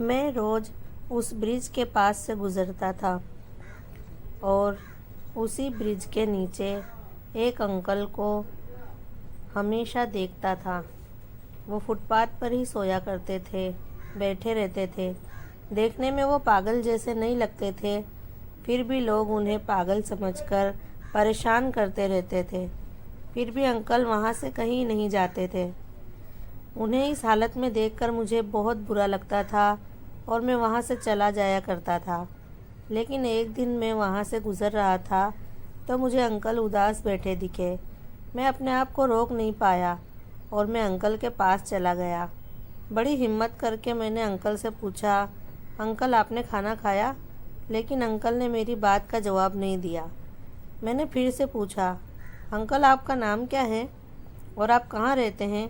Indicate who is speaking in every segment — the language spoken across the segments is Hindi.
Speaker 1: मैं रोज़ उस ब्रिज के पास से गुज़रता था और उसी ब्रिज के नीचे एक अंकल को हमेशा देखता था। वो फुटपाथ पर ही सोया करते थे, बैठे रहते थे। देखने में वो पागल जैसे नहीं लगते थे, फिर भी लोग उन्हें पागल समझकर परेशान करते रहते थे। फिर भी अंकल वहाँ से कहीं नहीं जाते थे। उन्हें इस हालत में देखकर मुझे बहुत बुरा लगता था और मैं वहाँ से चला जाया करता था। लेकिन एक दिन मैं वहाँ से गुज़र रहा था तो मुझे अंकल उदास बैठे दिखे। मैं अपने आप को रोक नहीं पाया और मैं अंकल के पास चला गया। बड़ी हिम्मत करके मैंने अंकल से पूछा, अंकल आपने खाना खाया? लेकिन अंकल ने मेरी बात का जवाब नहीं दिया। मैंने फिर से पूछा, अंकल आपका नाम क्या है और आप कहाँ रहते हैं?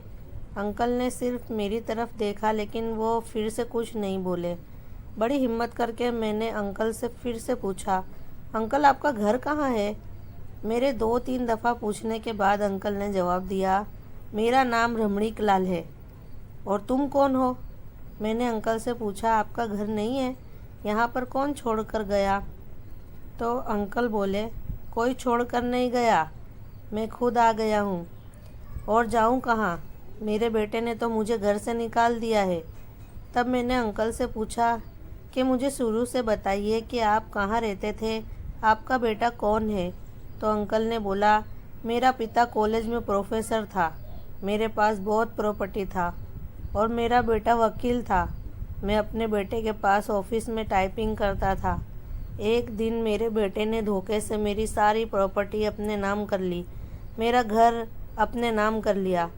Speaker 1: अंकल ने सिर्फ मेरी तरफ देखा, लेकिन वो फिर से कुछ नहीं बोले। बड़ी हिम्मत करके मैंने अंकल से फिर से पूछा, अंकल आपका घर कहाँ है? मेरे 2-3 दफ़ा पूछने के बाद अंकल ने जवाब दिया, मेरा नाम रमणीक लाल है। और तुम कौन हो? मैंने अंकल से पूछा, आपका घर नहीं है? यहाँ पर कौन छोड़ कर गया? तो अंकल बोले, कोई छोड़ कर नहीं गया, मैं खुद आ गया हूँ। और जाऊँ कहाँ? मेरे बेटे ने तो मुझे घर से निकाल दिया है। तब मैंने अंकल से पूछा कि मुझे शुरू से बताइए कि आप कहाँ रहते थे, आपका बेटा कौन है? तो अंकल ने बोला, मेरा पिता कॉलेज में प्रोफेसर था, मेरे पास बहुत प्रॉपर्टी था और मेरा बेटा वकील था। मैं अपने बेटे के पास ऑफिस में टाइपिंग करता था। एक दिन मेरे बेटे ने धोखे से मेरी सारी प्रॉपर्टी अपने नाम कर ली, मेरा घर अपने नाम कर लिया।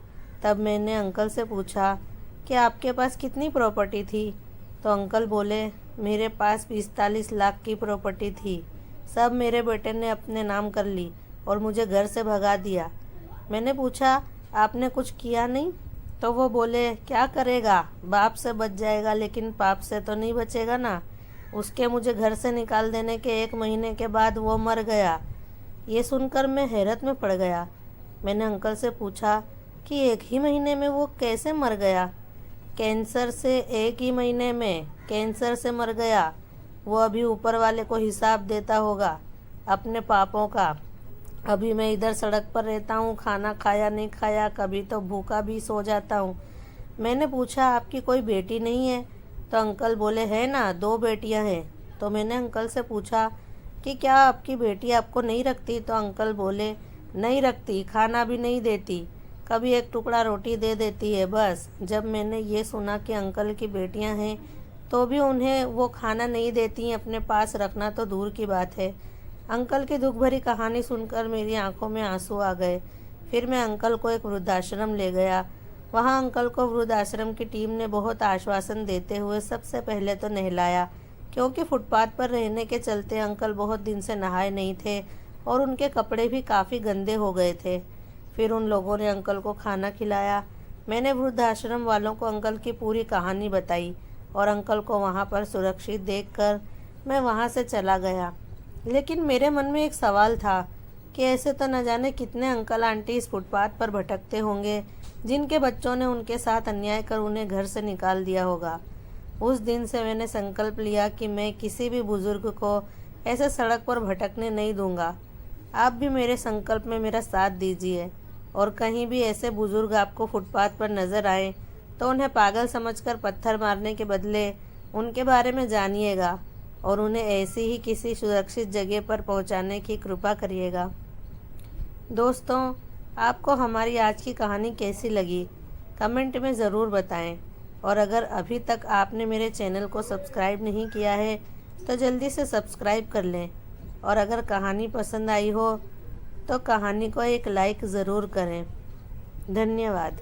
Speaker 1: तब मैंने अंकल से पूछा कि आपके पास कितनी प्रॉपर्टी थी? तो अंकल बोले, मेरे पास 45 लाख की प्रॉपर्टी थी, सब मेरे बेटे ने अपने नाम कर ली और मुझे घर से भगा दिया। मैंने पूछा, आपने कुछ किया नहीं? तो वो बोले, क्या करेगा, बाप से बच जाएगा लेकिन पाप से तो नहीं बचेगा ना। उसके मुझे घर से निकाल देने के 1 महीने के बाद वो मर गया। ये सुनकर मैं हैरत में पड़ गया। मैंने अंकल से पूछा कि 1 ही महीने में वो कैसे मर गया? कैंसर से 1 ही महीने में कैंसर से मर गया। वो अभी ऊपर वाले को हिसाब देता होगा अपने पापों का। अभी मैं इधर सड़क पर रहता हूँ, खाना खाया नहीं खाया, कभी तो भूखा भी सो जाता हूँ। मैंने पूछा, आपकी कोई बेटी नहीं है? तो अंकल बोले, है ना, 2 बेटियाँ हैं। तो मैंने अंकल से पूछा कि क्या आपकी बेटी आपको नहीं रखती? तो अंकल बोले, नहीं रखती, खाना भी नहीं देती, कभी 1 टुकड़ा रोटी दे देती है बस। जब मैंने ये सुना कि अंकल की बेटियां हैं तो भी उन्हें वो खाना नहीं देती, अपने पास रखना तो दूर की बात है। अंकल की दुख भरी कहानी सुनकर मेरी आंखों में आंसू आ गए। फिर मैं अंकल को एक वृद्धाश्रम ले गया। वहाँ अंकल को वृद्धाश्रम की टीम ने बहुत आश्वासन देते हुए सबसे पहले तो नहलाया, क्योंकि फुटपाथ पर रहने के चलते अंकल बहुत दिन से नहाए नहीं थे और उनके कपड़े भी काफ़ी गंदे हो गए थे। फिर उन लोगों ने अंकल को खाना खिलाया। मैंने वृद्धाश्रम वालों को अंकल की पूरी कहानी बताई और अंकल को वहाँ पर सुरक्षित देखकर मैं वहाँ से चला गया। लेकिन मेरे मन में एक सवाल था कि ऐसे तो न जाने कितने अंकल आंटी इस फुटपाथ पर भटकते होंगे जिनके बच्चों ने उनके साथ अन्याय कर उन्हें घर से निकाल दिया होगा। उस दिन से मैंने संकल्प लिया कि मैं किसी भी बुज़ुर्ग को ऐसे सड़क पर भटकने नहीं दूंगा। आप भी मेरे संकल्प में मेरा साथ दीजिए और कहीं भी ऐसे बुज़ुर्ग आपको फुटपाथ पर नज़र आए तो उन्हें पागल समझकर पत्थर मारने के बदले उनके बारे में जानिएगा और उन्हें ऐसी ही किसी सुरक्षित जगह पर पहुंचाने की कृपा करिएगा। दोस्तों, आपको हमारी आज की कहानी कैसी लगी कमेंट में ज़रूर बताएं। और अगर अभी तक आपने मेरे चैनल को सब्सक्राइब नहीं किया है तो जल्दी से सब्सक्राइब कर लें। और अगर कहानी पसंद आई हो तो कहानी को एक लाइक ज़रूर करें। धन्यवाद।